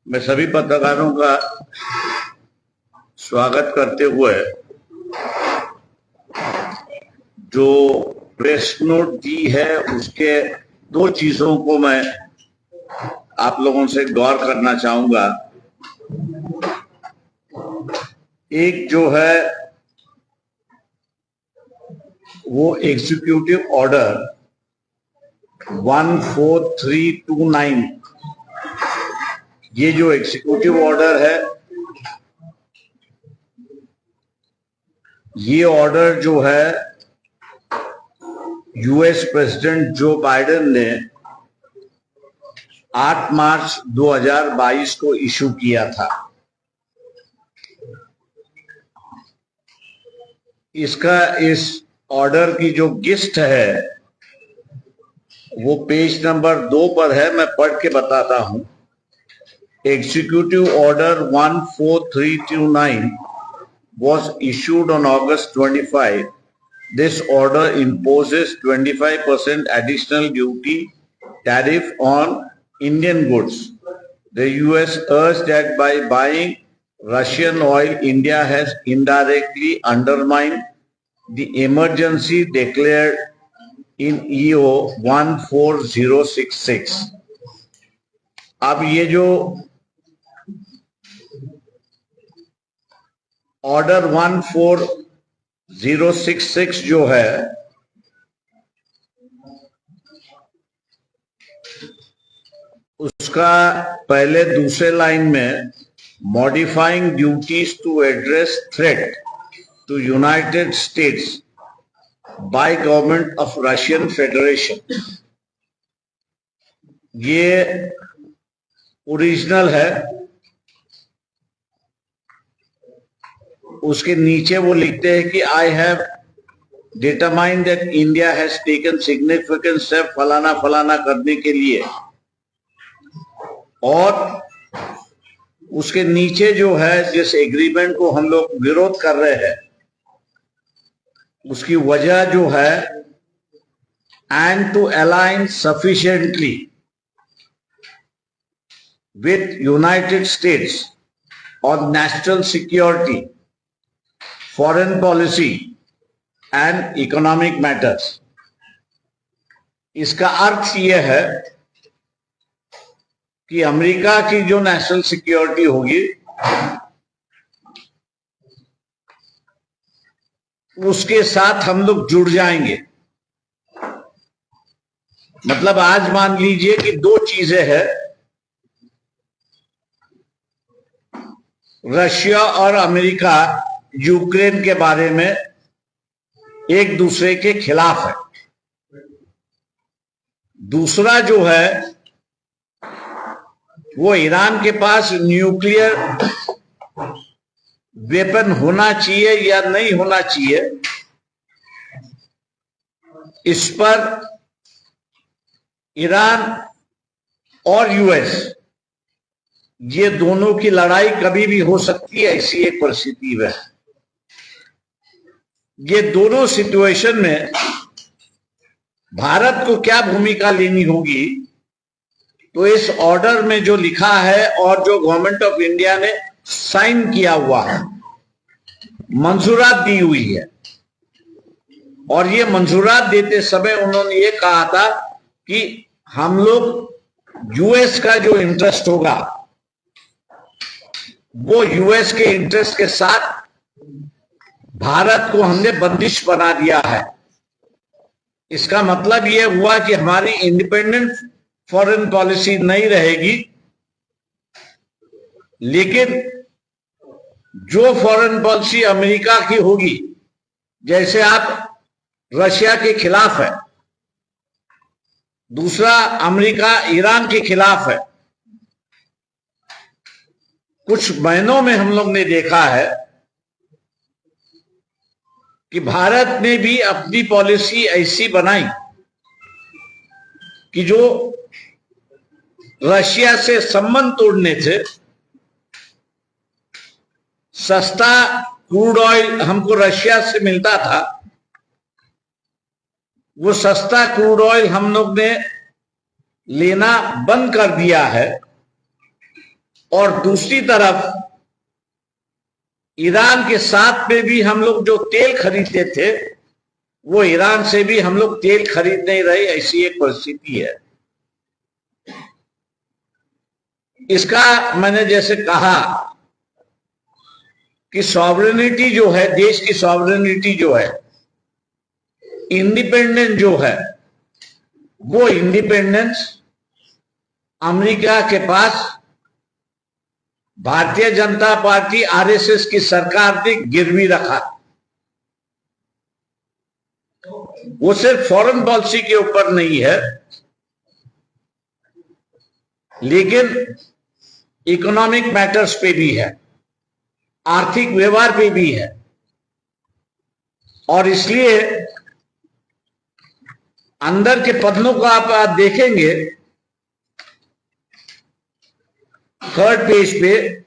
मैं सभी पत्रकारों का स्वागत करते हुए जो प्रेस नोट दी है उसके दो चीजों को मैं आप लोगों से गौर करना चाहूंगा। एक जो है वो एग्जीक्यूटिव ऑर्डर 14329, ये जो एग्जीक्यूटिव ऑर्डर है, ये ऑर्डर जो है यूएस प्रेसिडेंट जो बाइडेन ने 8 मार्च 2022 को इशू किया था। इस ऑर्डर की जो गिस्ट है वो पेज नंबर 2 पर है, मैं पढ़ के बताता हूं। Executive Order 14329 was issued on August 25. This order imposes 25% additional duty tariff on Indian goods. The US urged that by buying Russian oil, India has indirectly undermined the emergency declared in EO 14066. अब ये जो order 14066 जो है उसका पहले दूसरे line में modifying duties to address threat to United States by government of Russian Federation, ये ओरिजिनल है। उसके नीचे वो लिखते हैं कि I have determined that India has taken significant step फलाना फलाना करने के लिए, और उसके नीचे जो है जिस एग्रीमेंट को हम लोग विरोध कर रहे हैं उसकी वजह जो है and to align sufficiently with United States on national security, foreign policy and economic matters। इसका अर्थ यह है कि अमेरिका की जो नेशनल सिक्योरिटी होगी उसके साथ हम लोग जुड़ जाएंगे। मतलब आज मान लीजिए कि दो चीजें हैं, रशिया और अमेरिका यूक्रेन के बारे में एक दूसरे के खिलाफ है। दूसरा जो है वो ईरान के पास न्यूक्लियर वेपन होना चाहिए या नहीं होना चाहिए, इस पर ईरान और यूएस ये दोनों की लड़ाई कभी भी हो सकती है। ऐसी एक परिस्थिति है। ये दोनों सिचुएशन में भारत को क्या भूमिका लेनी होगी, तो इस ऑर्डर में जो लिखा है और जो गवर्नमेंट ऑफ इंडिया ने साइन किया हुआ है, मंजूरात दी हुई है, और ये मंजूरात देते समय उन्होंने ये कहा था कि हम लोग यूएस का जो इंटरेस्ट होगा वो यूएस के इंटरेस्ट के साथ भारत को हमने बंदिश बना दिया है। इसका मतलब यह हुआ कि हमारी इंडिपेंडेंट फॉरेन पॉलिसी नहीं रहेगी, लेकिन जो फॉरेन पॉलिसी अमेरिका की होगी, जैसे आप रशिया के खिलाफ है, दूसरा अमेरिका ईरान के खिलाफ है। कुछ महीनों में हम लोग ने देखा है कि भारत ने भी अपनी पॉलिसी ऐसी बनाई कि जो रशिया से संबंध तोड़ने से सस्ता क्रूड ऑयल हमको रशिया से मिलता था, वो सस्ता क्रूड ऑयल हम लोग ने लेना बंद कर दिया है, और दूसरी तरफ ईरान के साथ में भी हम लोग जो तेल खरीदते थे वो ईरान से भी हम लोग तेल खरीद नहीं रहे, ऐसी एक परिस्थिति है। इसका मैंने जैसे कहा कि सॉवरेनिटी जो है, देश की सॉवरेनिटी जो है, इंडिपेंडेंस जो है, वो इंडिपेंडेंस अमेरिका के पास भारतीय जनता पार्टी आरएसएस की सरकार ने गिरवी रखा। वो सिर्फ फॉरेन पॉलिसी के ऊपर नहीं है, लेकिन इकोनॉमिक मैटर्स पे भी है, आर्थिक व्यवहार पे भी है। और इसलिए अंदर के पन्नों को आप देखेंगे, थर्ड पेज पे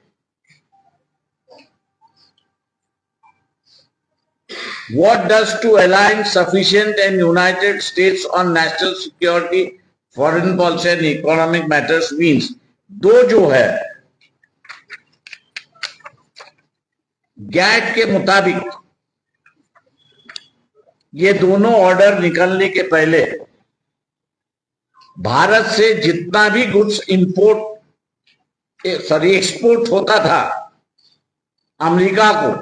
what does to align sufficient and United States on national security, foreign policy and economic matters means, दो जो है गैट के मुताबिक ये दोनों ऑर्डर निकलने के पहले भारत से जितना भी गुड्स एक्सपोर्ट होता था अमेरिका को,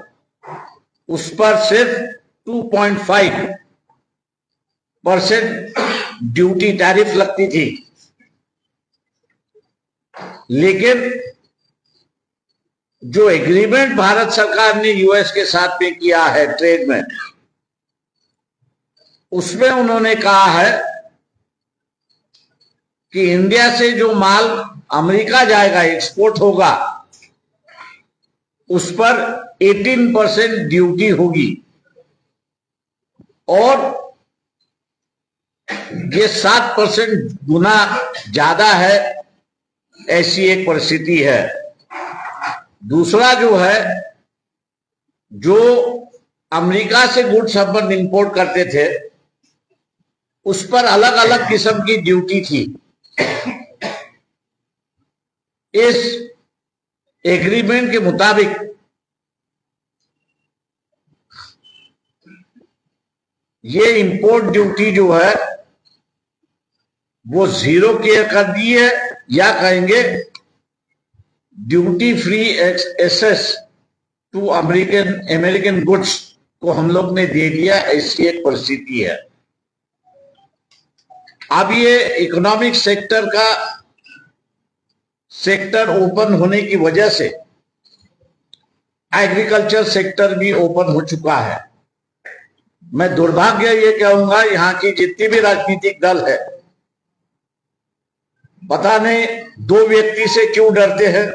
उस पर सिर्फ 2.5% ड्यूटी टैरिफ लगती थी। लेकिन जो एग्रीमेंट भारत सरकार ने यूएस के साथ में किया है ट्रेड में, उसमें उन्होंने कहा है कि इंडिया से जो माल अमेरिका जाएगा, एक्सपोर्ट होगा, उस पर 18% ड्यूटी होगी, और ये 7% गुना ज्यादा है, ऐसी एक परिस्थिति है। दूसरा जो है, जो अमेरिका से गुड्स अपन इंपोर्ट करते थे उस पर अलग अलग किस्म की ड्यूटी थी। इस एग्रीमेंट के मुताबिक ये इंपोर्ट ड्यूटी जो है वो जीरो कर दी है, या कहेंगे duty free access to American goods को हम लोग ने दे दिया, ऐसी एक परिस्थिति है। अब ये इकोनॉमिक सेक्टर ओपन होने की वजह से एग्रीकल्चर सेक्टर भी ओपन हो चुका है। मैं दुर्भाग्य ये कहूंगा, यहां की जितनी भी राजनीतिक दल है, पता नहीं दो व्यक्ति से क्यों डरते हैं।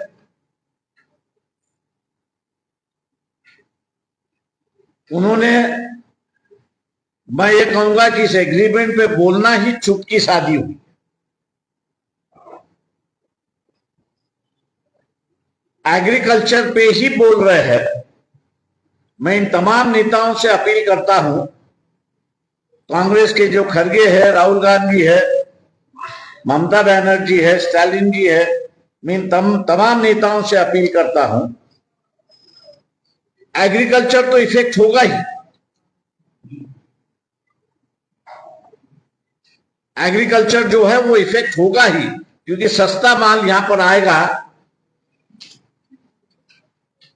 उन्होंने, मैं ये कहूंगा कि इस एग्रीमेंट पे बोलना ही चुप की शादी हुई। एग्रीकल्चर पे ही बोल रहे हैं। मैं इन तमाम नेताओं से अपील करता हूं, कांग्रेस के जो खड़गे है, राहुल गांधी है, ममता बनर्जी है, स्टालिन जी है, मैं इन तमाम नेताओं से अपील करता हूं, एग्रीकल्चर तो इफेक्ट होगा ही। एग्रीकल्चर जो है वो इफेक्ट होगा ही, क्योंकि सस्ता माल यहां पर आएगा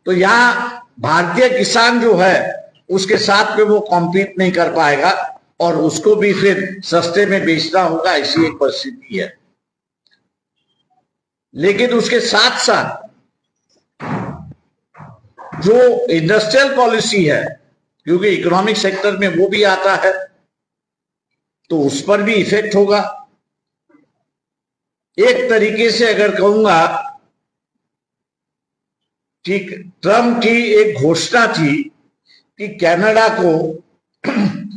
तो यहां भारतीय किसान जो है उसके साथ में वो कॉम्पीट नहीं कर पाएगा, और उसको भी फिर सस्ते में बेचना होगा, ऐसी एक परिस्थिति है। लेकिन उसके साथ साथ जो इंडस्ट्रियल पॉलिसी है, क्योंकि इकोनॉमिक सेक्टर में वो भी आता है, तो उस पर भी इफेक्ट होगा। एक तरीके से अगर कहूंगा, ठीक, ट्रम्प की एक घोषणा थी कि कनाडा को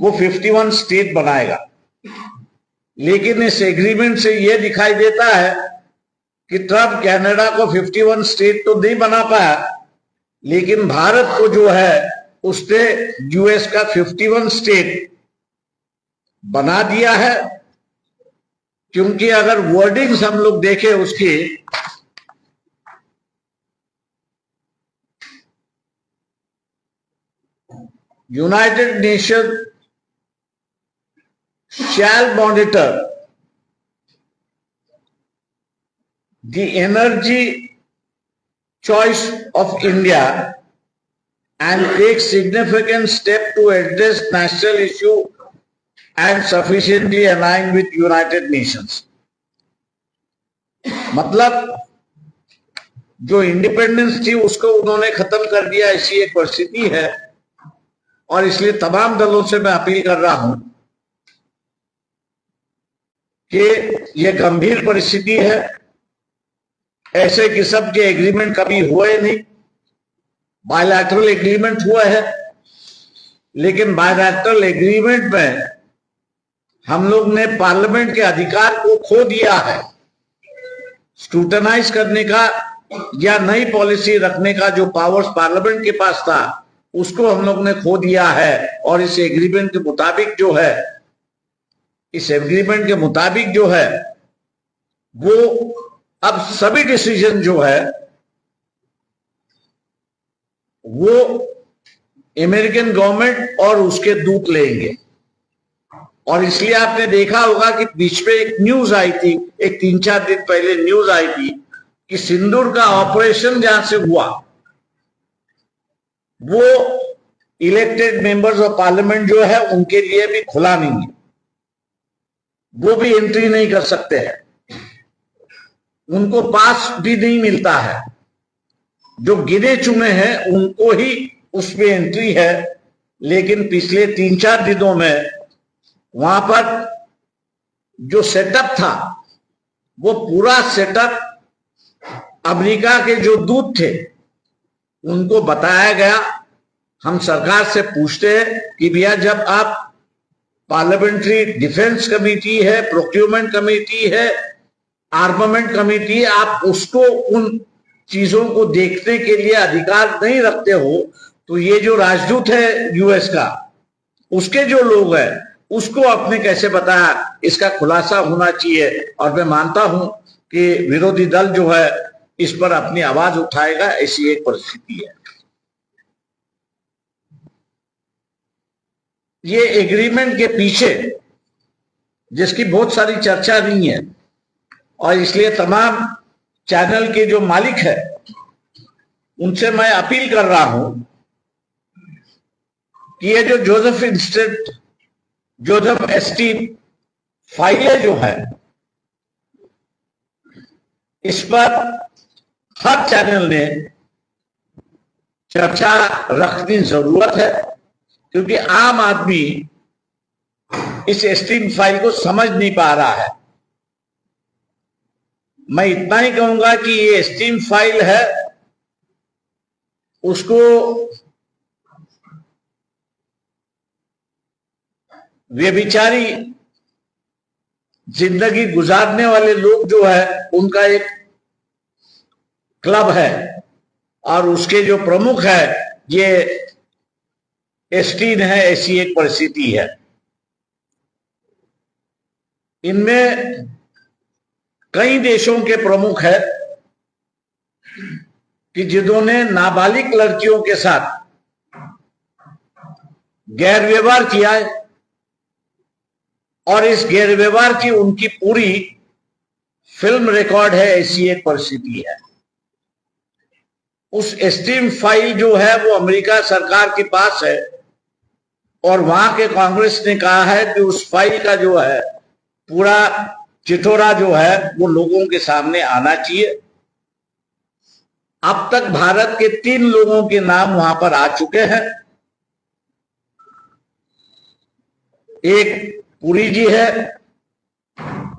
वो 51 स्टेट बनाएगा, लेकिन इस एग्रीमेंट से यह दिखाई देता है कि ट्रम्प कनाडा को 51 स्टेट तो नहीं बना पाया, लेकिन भारत को जो है उसने यूएस का 51 स्टेट बना दिया है, क्योंकि अगर वर्डिंग्स हम लोग देखें उसकी, United nation shall monitor the energy choice of India and take significant step to address national issue and sufficiently align with United Nations. मतलब जो इंडिपेंडेंस थी उसको उन्होंने खत्म कर दिया, ऐसी एक परिस्थिति है। और इसलिए तमाम दलों से मैं अपील कर रहा हूं कि यह गंभीर परिस्थिति है। ऐसे किस्म के एग्रीमेंट कभी हुए नहीं। बायलैटरल एग्रीमेंट हुआ है, लेकिन बायलैटरल एग्रीमेंट में हम लोग ने पार्लियामेंट के अधिकार को खो दिया है। स्क्रूटनाइज करने का या नई पॉलिसी रखने का जो पावर्स पार्लियामेंट के पास था, उसको हम लोग ने खो दिया है। और इस एग्रीमेंट के मुताबिक जो है, वो अब सभी डिसीजन जो है वो अमेरिकन गवर्नमेंट और उसके दूत लेंगे। और इसलिए आपने देखा होगा कि बीच में एक न्यूज आई थी, एक 3-4 दिन पहले न्यूज आई थी कि सिंदूर का ऑपरेशन जहां से हुआ वो इलेक्टेड मेंबर्स ऑफ पार्लियामेंट जो है उनके लिए भी खुला नहीं है, वो भी एंट्री नहीं कर सकते हैं, उनको पास भी नहीं मिलता है। जो गिने चुने हैं उनको ही उसमें एंट्री है। लेकिन पिछले 3-4 दिनों में वहां पर जो सेटअप था, वो पूरा सेटअप अमेरिका के जो दूत थे उनको बताया गया। हम सरकार से पूछते हैं कि भैया जब आप पार्लियामेंट्री डिफेंस कमेटी है, प्रोक्योरमेंट कमेटी है, आर्मामेंट कमेटी, आप उसको उन चीजों को देखने के लिए अधिकार नहीं रखते हो, तो ये जो राजदूत है यूएस का, उसके जो लोग हैं उसको आपने कैसे बताया? इसका खुलासा होना चाहिए। और मैं मानता हूं कि विरोधी दल जो है इस पर अपनी आवाज उठाएगा, ऐसी एक परिस्थिति है। ये एग्रीमेंट के पीछे जिसकी बहुत सारी चर्चा नहीं है, और इसलिए तमाम चैनल के जो मालिक है उनसे मैं अपील कर रहा हूं कि ये जो जोसेफ एस्टीन फाइलें जो है, इस पर हर चैनल ने चर्चा रखनी जरूरत है, क्योंकि आम आदमी इस एस्टीन फाइल को समझ नहीं पा रहा है। मैं इतना ही कहूंगा कि ये एस्टीन फाइल है, उसको व्यभिचारी जिंदगी गुजारने वाले लोग जो है उनका एक क्लब है, और उसके जो प्रमुख है ये एस्टीन है, ऐसी एक परिस्थिति है। इनमें कई देशों के प्रमुख है कि जिन्होंने नाबालिग लड़कियों के साथ गैर व्यवहार किया है, और इस गैर व्यवहार की उनकी पूरी फिल्म रिकॉर्ड है, ऐसी एक परिस्थिति है। उस एस्टीन फाइल जो है वो अमेरिका सरकार के पास है, और वहां के कांग्रेस ने कहा है कि उस फाइल का जो है पूरा चिटोरा जो है वो लोगों के सामने आना चाहिए। अब तक भारत के 3 लोगों के नाम वहां पर आ चुके हैं। एक पुरी जी है,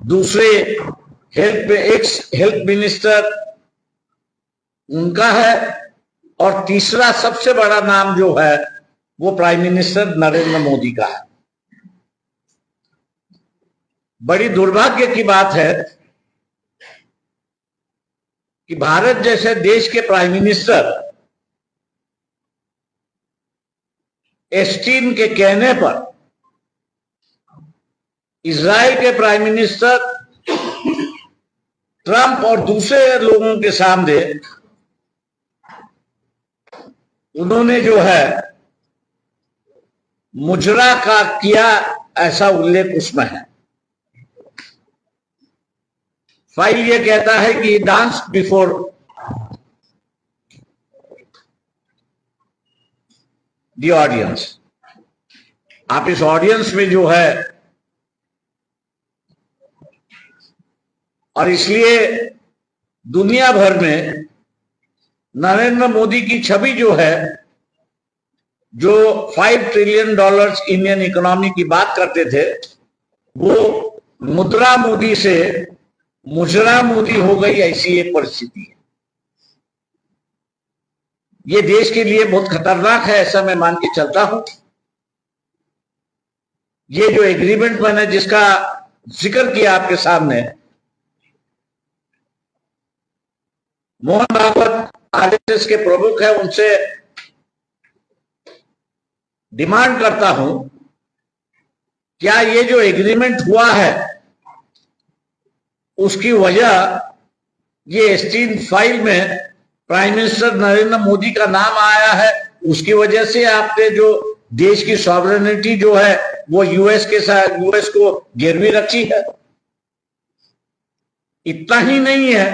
दूसरे एक्स हेल्थ मिनिस्टर उनका है, और तीसरा सबसे बड़ा नाम जो है वो प्राइम मिनिस्टर नरेंद्र मोदी का है। बड़ी दुर्भाग्य की बात है कि भारत जैसे देश के प्राइम मिनिस्टर एस्टीन के कहने पर इजराइल के प्राइम मिनिस्टर ट्रंप और दूसरे लोगों के सामने उन्होंने जो है मुजरा का किया, ऐसा उल्लेख उसमें है। फाइल ये कहता है कि डांस बिफोर द ऑडियंस। आप इस ऑडियंस में जो है, और इसलिए दुनिया भर में नरेंद्र मोदी की छवि जो है, जो $5 ट्रिलियन इंडियन इकोनॉमी की बात करते थे, वो मुद्रा मोदी से मुजरा मोदी हो गई, ऐसी एक परिस्थिति है। ये देश के लिए बहुत खतरनाक है, ऐसा मैं मान के चलता हूं। ये जो एग्रीमेंट मैंने जिसका जिक्र किया आपके सामने, मोहन भागवत आरएसएस के प्रमुख है, उनसे डिमांड करता हूं, क्या ये जो एग्रीमेंट हुआ है उसकी वजह ये स्टीन फाइल में प्राइम मिनिस्टर नरेंद्र मोदी का नाम आया है, उसकी वजह से आपने जो देश की सॉवरेनिटी जो है वो यूएस के साथ, यूएस को गिरवी रखी है? इतना ही नहीं है,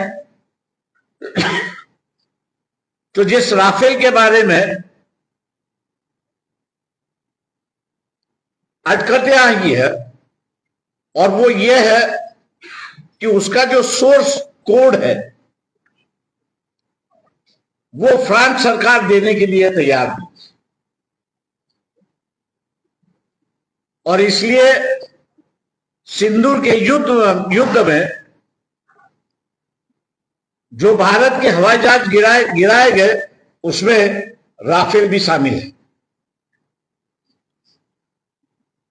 तो जिस राफेल के बारे में अटकलें आई है, और वो ये है कि उसका जो सोर्स कोड है वो फ्रांस सरकार देने के लिए तैयार है, और इसलिए सिंदूर के युद्ध में जो भारत के हवाई जहाज गिराए गए, उसमें राफेल भी शामिल है।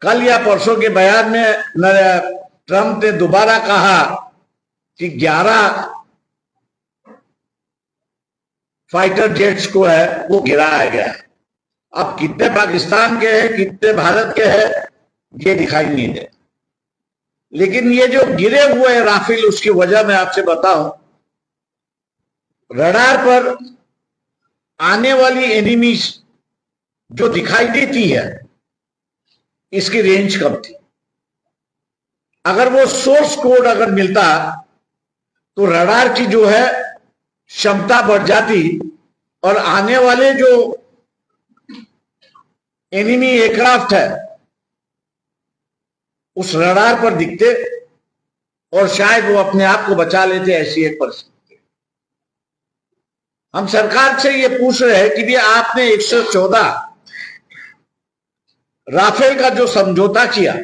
कल या परसों के बयान में ट्रंप ने दोबारा कहा कि 11 फाइटर जेट्स को है वो गिराया गया। अब कितने पाकिस्तान के हैं, कितने भारत के हैं, ये दिखाई नहीं दे। लेकिन ये जो गिरे हुए हैं राफेल, उसकी वजह मैं आपसे बताऊं, रडार पर आने वाली एनिमीज जो दिखाई देती है, इसकी रेंज कम थी। अगर वो सोर्स कोड अगर मिलता तो रडार की जो है क्षमता बढ़ जाती, और आने वाले जो एनिमी एयरक्राफ्ट है उस रडार पर दिखते और शायद वो अपने आप को बचा लेते, ऐसी एक परिस्थिति। हम सरकार से ये पूछ रहे हैं कि भी आपने 114 राफेल का जो समझौता किया,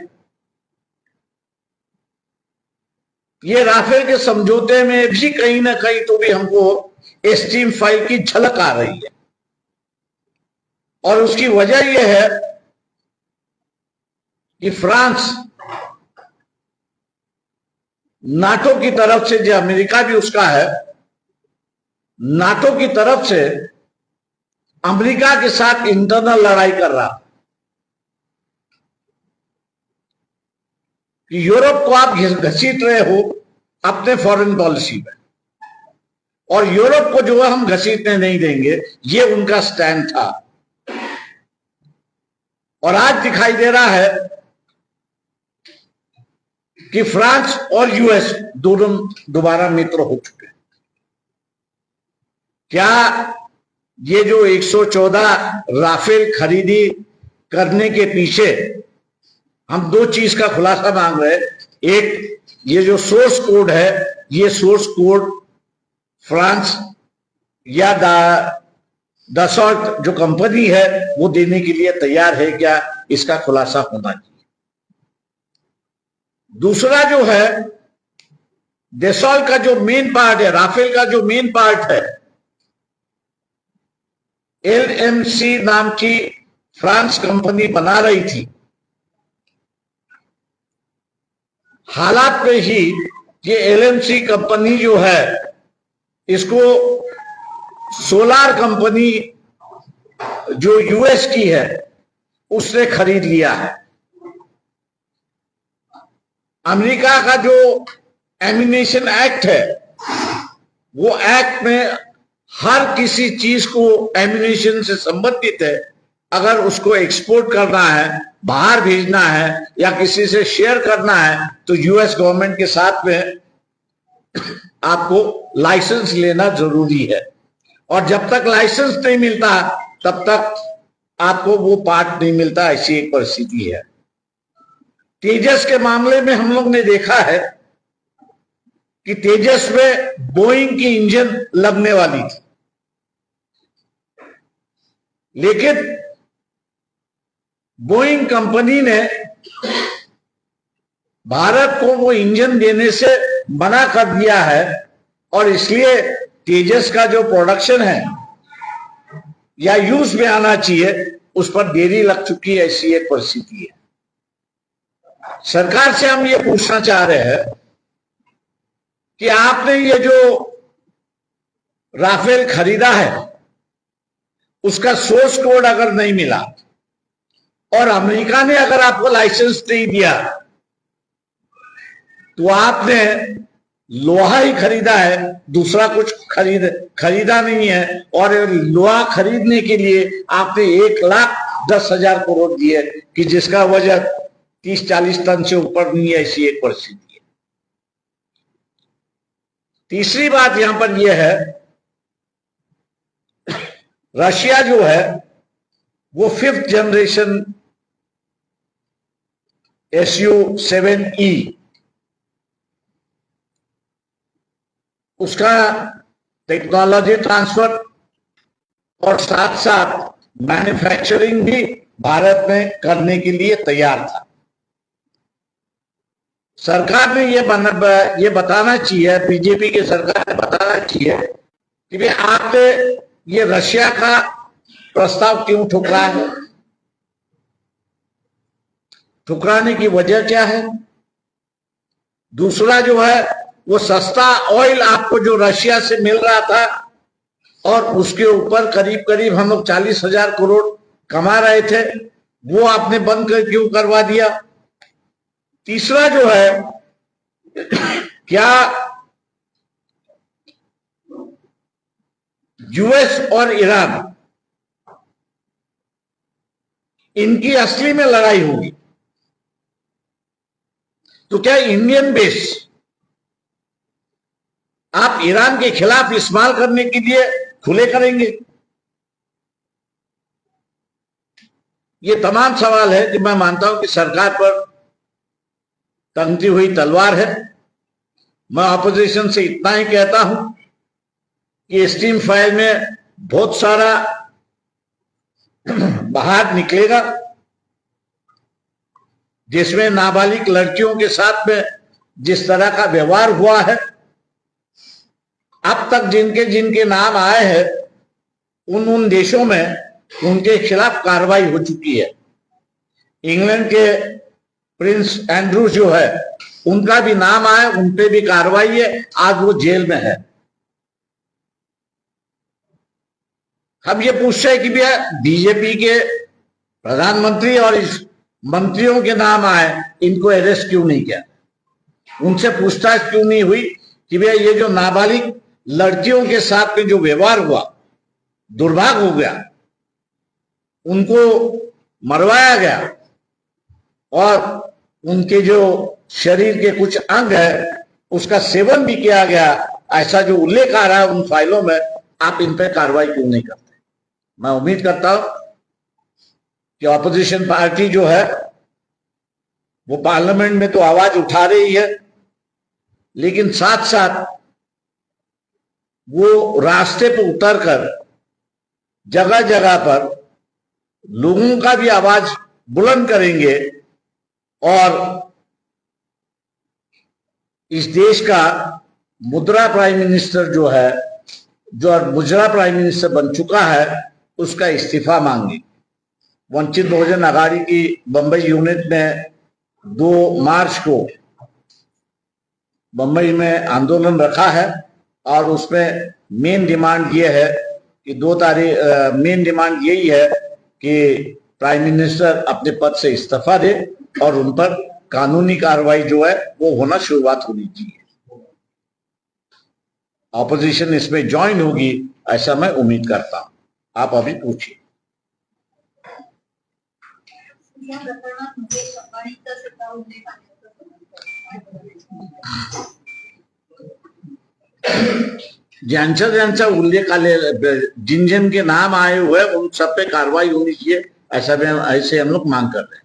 ये राफेल के समझौते में भी कहीं ना कहीं तो भी हमको स्टीम फाइल की झलक आ रही है, और उसकी वजह यह है कि फ्रांस नाटो की तरफ से, जो अमेरिका भी उसका है, नाटो की तरफ से अमेरिका के साथ इंटरनल लड़ाई कर रहा कि यूरोप को आप घसीट रहे हो अपने फॉरेन पॉलिसी में, और यूरोप को जो है हम घसीटने नहीं देंगे, ये उनका स्टैंड था। और आज दिखाई दे रहा है कि फ्रांस और यूएस दोनों दोबारा मित्र हो चुके हैं। क्या ये जो 114 राफेल खरीदी करने के पीछे हम दो चीज का खुलासा मांग रहे हैं? एक, ये जो सोर्स कोड है, ये सोर्स कोड फ्रांस या दसॉल्ट जो कंपनी है वो देने के लिए तैयार है क्या? इसका खुलासा होना चाहिए। दूसरा जो है, दसॉल्ट का जो मेन पार्ट है, राफेल का जो मेन पार्ट है, एलएमसी नाम की फ्रांस कंपनी बना रही थी। हालात में ही ये एलएमसी कंपनी जो है, इसको सोलार कंपनी जो यूएस की है उसने खरीद लिया है। अमेरिका का जो एमिनेशन एक्ट है, वो एक्ट में हर किसी चीज को एमिनेशन से संबंधित है, अगर उसको एक्सपोर्ट करना है, बाहर भेजना है या किसी से शेयर करना है, तो यूएस गवर्नमेंट के साथ में आपको लाइसेंस लेना जरूरी है। और जब तक लाइसेंस नहीं मिलता तब तक आपको वो पार्ट नहीं मिलता, ऐसी एक परिस्थिति है। तेजस के मामले में हम लोग ने देखा है कि तेजस में बोइंग की इंजन लगने वाली थी, लेकिन बोइंग कंपनी ने भारत को वो इंजन देने से मना कर दिया है, और इसलिए तेजस का जो प्रोडक्शन है या यूज में आना चाहिए उस पर देरी लग चुकी है, ऐसी एक परिस्थिति है। सरकार से हम ये पूछना चाह रहे हैं कि आपने ये जो राफेल खरीदा है उसका सोर्स कोड अगर नहीं मिला और अमेरिका ने अगर आपको लाइसेंस नहीं दिया, तो आपने लोहा ही खरीदा है, दूसरा कुछ खरीदा नहीं है। और लोहा खरीदने के लिए आपने 1,10,000 करोड़ दिए कि जिसका वजन 30-40 टन से ऊपर नहीं है, ऐसी एक परिस्थिति है। तीसरी बात यहां पर यह है, रशिया जो है वो 5th जनरेशन Su-7E उसका टेक्नोलॉजी ट्रांसफर और साथ साथ मैन्युफैक्चरिंग भी भारत में करने के लिए तैयार था। सरकार ने ये बताना चाहिए, बीजेपी की सरकार ने बताना चाहिए कि भाई आपने ये रशिया का प्रस्ताव क्यों ठुकराया है, ठुकराने की वजह क्या है। दूसरा जो है वो सस्ता ऑयल आपको जो रशिया से मिल रहा था और उसके ऊपर करीब करीब हम लोग 40,000 करोड़ कमा रहे थे, वो आपने बंद क्यों करवा दिया। तीसरा जो है, क्या यूएस और ईरान इनकी असली में लड़ाई होगी तो क्या इंडियन बेस आप ईरान के खिलाफ इस्तेमाल करने के लिए खुले करेंगे। ये तमाम सवाल है कि मैं मानता हूं कि सरकार पर तंगती हुई तलवार है। मैं ऑपोजिशन से इतना ही कहता हूं कि स्टीम फाइल में बहुत सारा बाहर निकलेगा, जिसमें नाबालिग लड़कियों के साथ में जिस तरह का व्यवहार हुआ है, अब तक जिनके जिनके नाम आए हैं उन देशों में उनके खिलाफ कार्रवाई हो चुकी है। इंग्लैंड के प्रिंस एंड्रू जो है उनका भी नाम आया, उन पे भी कार्रवाई है, आज वो जेल में है। हम ये पूछते हैं कि भैया बीजेपी के प्रधानमंत्री और इस मंत्रियों के नाम आए, इनको अरेस्ट क्यों नहीं किया, उनसे पूछताछ क्यों नहीं हुई कि भैया ये जो नाबालिग लड़कियों के साथ में जो व्यवहार हुआ, दुर्भाग्य हो गया, उनको मरवाया गया और उनके जो शरीर के कुछ अंग है उसका सेवन भी किया गया, ऐसा जो उल्लेख आ रहा है उन फाइलों में, आप इन पर कार्रवाई क्यों नहीं करते। मैं उम्मीद करता हूं कि ऑपोजिशन पार्टी जो है वो पार्लियामेंट में तो आवाज उठा रही है, लेकिन साथ साथ वो रास्ते पर उतरकर जगह जगह पर लोगों का भी आवाज बुलंद करेंगे और इस देश का मुद्रा प्राइम मिनिस्टर जो है, जो मुजरा प्राइम मिनिस्टर बन चुका है, उसका इस्तीफा मांगे। वंचित बहुजन अघाड़ी की बंबई यूनिट ने 2 मार्च को बंबई में आंदोलन रखा है और उसमें मेन डिमांड ये है कि 2 तारीख मेन डिमांड यही है कि प्राइम मिनिस्टर अपने पद से इस्तीफा दे और उन पर कानूनी कार्रवाई जो है वो होना शुरुआत होनी चाहिए। ऑपोजिशन इसमें ज्वाइन होगी ऐसा मैं उम्मीद करता हूं। आप अभी पूछिए। ज्यांचा उल्लेख आले, जिन जिन के नाम आए हुए उन सब पे कार्रवाई होनी चाहिए, ऐसे हम लोग मांग कर रहे हैं।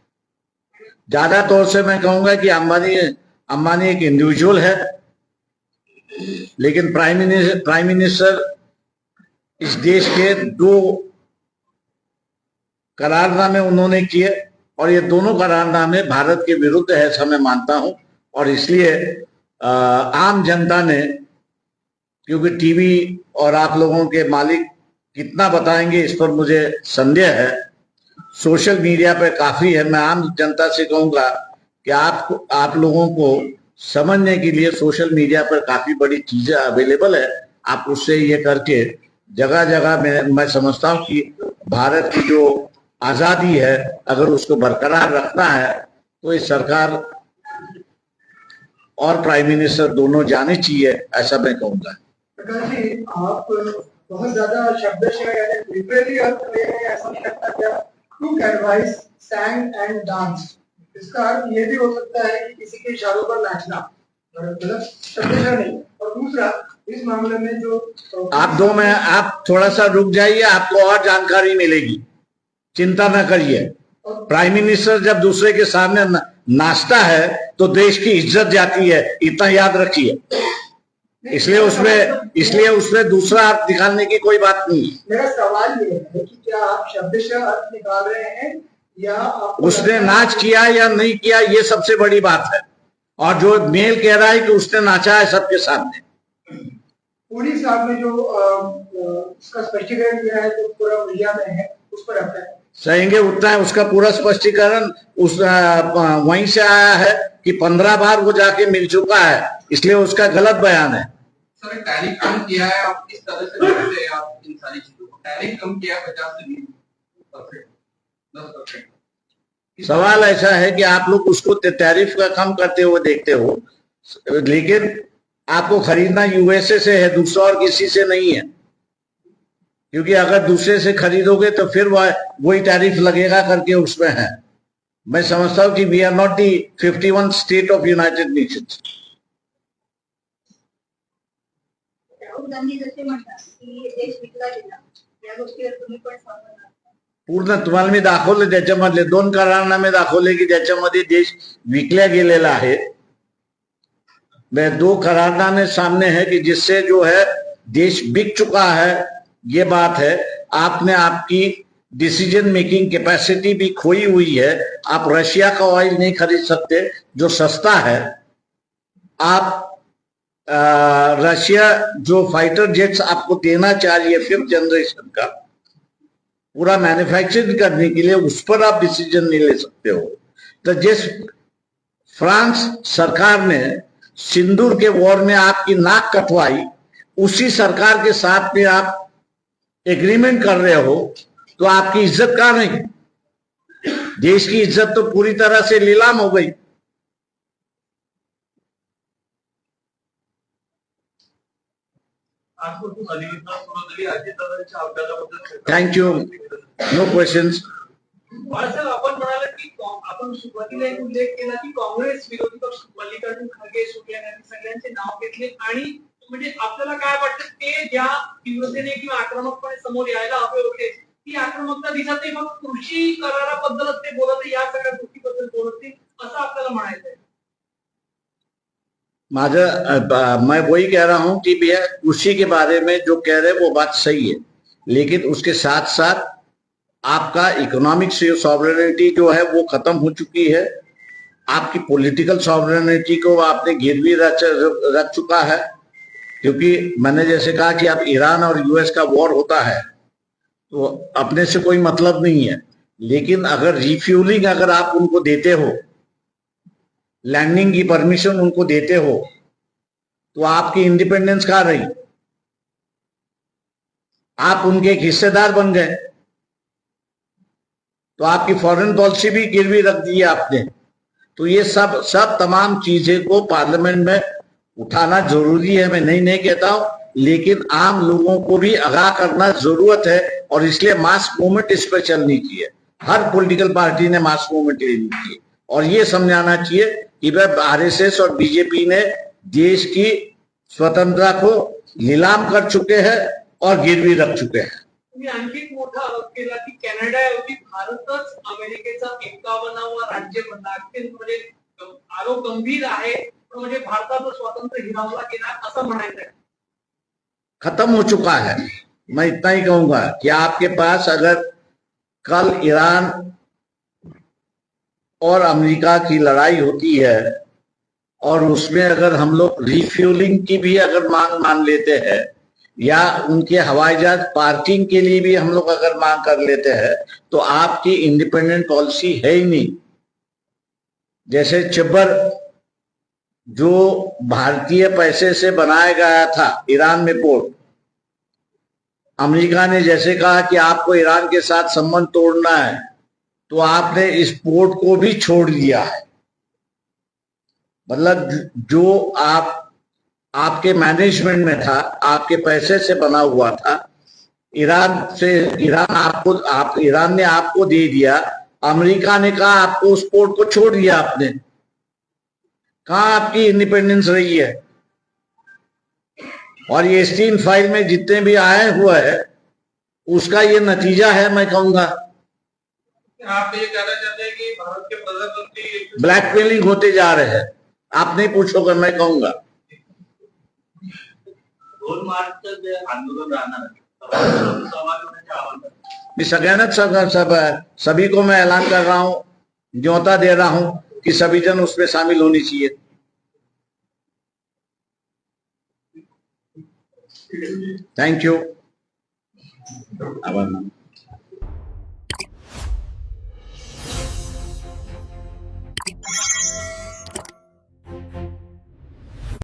ज्यादा तौर से मैं कहूंगा कि अंबानी एक इंडिविजुअल है, लेकिन प्राइम मिनिस्टर इस देश के 2 करारनामे उन्होंने किए और ये दोनों करारनामे भारत के विरुद्ध है ऐसा मैं मानता हूं। और इसलिए आम जनता ने, क्योंकि टीवी और आप लोगों के मालिक कितना बताएंगे इस पर मुझे संदेह है, सोशल मीडिया पे काफी है। मैं आम जनता से कहूंगा कि आप लोगों को समझने के लिए सोशल मीडिया पर काफी बड़ी चीजें अवेलेबल है। आप उससे ये करके जगह जगह मैं समझता हूं कि भारत की जो आजादी है अगर उसको बरकरार रखना है तो ये सरकार और प्राइम मिनिस्टर दोनों जाने चाहिए ऐसा मैं कहूंगा। प्रकाश जी, आप बहुत ज्यादा शब्दशः लिटरली अर्थ ले रहे हैं, ऐसा नहीं लगता क्या? To advise song and dance, इसका अर्थ ये भी हो सकता है कि किसी के इशारों पर नाचना, मतलब शब्दशः नहीं। और दूसरा, इस मामले में जो आप थोड़ा सा रुक जाइए, आपको और जानकारी मिलेगी, चिंता न करिए। प्राइम मिनिस्टर जब दूसरे के सामने नाचता है तो देश की इज्जत जाती है, इतना याद रखिए। इसलिए उसमें दूसरा अर्थ निकालने की कोई बात नहीं। मेरा सवाल ये है कि क्या आप शब्दशः अर्थ निकाल रहे हैं या उसने नाच किया या नहीं किया ये सबसे बड़ी बात है। और जो मेल कह रहा है कि उसने नाचा है सबके सामने, पुरी साहब ने जो उसका स्पष्टीकरण दिया है जो पूरा मीडिया में है उस पर आता है सहेंगे उतना है। उसका पूरा स्पष्टीकरण वहीं से आया है कि 15 बार वो जाके मिल चुका है, इसलिए उसका गलत बयान है। सर टैरिफ कम किया है, आप किस तरह से देखते हैं आप इन सारी चीजों को? टैरिफ कम किया 50 से 10%। सवाल ऐसा है कि आप लोग उसको टैरिफ का कम करते हुए देखते हो, लेकिन आपको खरीदना यूएसए से है, दूसरा और किसी से नहीं है। क्योंकि अगर दूसरे से खरीदोगे तो फिर वही टैरिफ लगेगा करके उसमें है। मैं समझता हूं कि we are not the 51 state of United Nations. पूर्ण तुम्हाला मी दाखवलं त्याच्यामधले 2 करारनामे दाखवले की ज्याच्यामध्ये देश विकल्या गेलेला आहे। 2 करारनामे सामने है कि जिससे जो है देश बिक चुका है, ये बात है। आपने आपकी डिसीजन मेकिंग कैपेसिटी भी खोई हुई है। आप रशिया का ऑयल नहीं खरीद सकते जो सस्ता है। आप रशिया जो फाइटर जेट्स आपको देना चाहिए 5th जनरेशन का पूरा मैन्युफैक्चरिंग करने के लिए, उस पर आप डिसीजन नहीं ले सकते हो। तो जिस फ्रांस सरकार ने सिंदूर के वॉर में आपकी नाक कटवाई, उसी सरकार के साथ में आप एग्रीमेंट कर रहे हो, तो आपकी इज्जत कहां नहीं? देश की इज्जत तो पूरी तरह से नीलाम हो गई। Thank you, no questions. Sir आपण म्हणाले की आपण सुरुवातीला एक उल्लेख केला की काँग्रेस विरोधी पक्ष मल्लिकार्जुन खरगे यांनी सगळ्यांचे नाव घेतले आणि म्हणजे आपल्याला काय वाटतं ते ज्या तीव्रतेने किंवा आक्रमकपणे समोर यायला हवे होते ती आक्रमकता दिसत नाही, मग कृषी कराराबद्दलच ते बोलत, या सगळ्या गोष्टीबद्दल बोलत नाही असं आपल्याला म्हणायचंय। मैं वही कह रहा हूं कि भैया कृषि के बारे में जो कह रहे हैं वो बात सही है, लेकिन उसके साथ साथ आपका इकोनॉमिक सॉवरेनिटी जो है वो खत्म हो चुकी है। आपकी पॉलिटिकल सॉवरेनिटी को आपने गिरवी रख चुका है। क्योंकि मैंने जैसे कहा कि आप ईरान और यूएस का वॉर होता है तो अपने से कोई मतलब नहीं है, लेकिन अगर रिफ्यूलिंग अगर आप उनको देते हो, लैंडिंग की परमिशन उनको देते हो, तो आपकी इंडिपेंडेंस कहां रही? आप उनके एक हिस्सेदार बन गए, तो आपकी फॉरेन पॉलिसी भी गिरवी रख दी है आपने। तो ये सब तमाम चीजें को पार्लियामेंट में उठाना जरूरी है, मैं नहीं कहता हूं, लेकिन आम लोगों को भी आगाह करना जरूरत है और इसलिए मास मूवमेंट इस पर चलनी चाहिए। हर पॉलिटिकल पार्टी ने मास मूवमेंट लेनी चाहिए और ये समझाना चाहिए कि वह आरएसएस और बीजेपी ने देश की स्वतंत्रता को नीलाम कर चुके हैं और गिरवी रख चुके हैं। तुम्ही आणखी एक मोठा आरोप केला की कॅनडाऐवजी भारतच अमेरिकेचा 51वा राज्य बनला, म्हणजे आरोप गंभीर आहे, म्हणजे भारताचं स्वातंत्र्य हिरावला गेला असं म्हणायचं आहे। खत्म हो चुका है। मैं इतना ही कहूंगा कि आपके पास अगर कल ईरान और अमेरिका की लड़ाई होती है और उसमें अगर हम लोग रिफ्यूलिंग की भी अगर मांग मान लेते हैं या उनके हवाई जहाज पार्किंग के लिए भी हम लोग अगर मांग कर लेते हैं तो आपकी इंडिपेंडेंट पॉलिसी है ही नहीं। जैसे चिब्बर जो भारतीय पैसे से बनाया गया था ईरान में पोर्ट, अमेरिका ने जैसे कहा कि आपको ईरान के साथ संबंध तोड़ना है तो आपने इस पोर्ट को भी छोड़ दिया है। मतलब जो आपके मैनेजमेंट में था, आपके पैसे से बना हुआ था, ईरान ने आपको दे दिया, अमेरिका ने कहा आपको उस पोर्ट को छोड़ दिया आपने। कहां आपकी इंडिपेंडेंस रही है? और ये स्टीन फाइल में जितने भी आए हुए हैं उसका ये नतीजा है। मैं कहूंगा आप ये कहना चाहते हैं कि भारत के प्रधानमंत्री ब्लैकमेलिंग होते जा रहे हैं। आप नहीं पूछोगे, मैं कहूंगा 2 मार्चचं जे आंदोलन राहणार आहे सहभागी होण्याचे आवाहन सभी को मैं ऐलान कर रहा हूं, न्योता दे रहा हूं कि सभी जन उसमें शामिल होनी चाहिए। Thank you.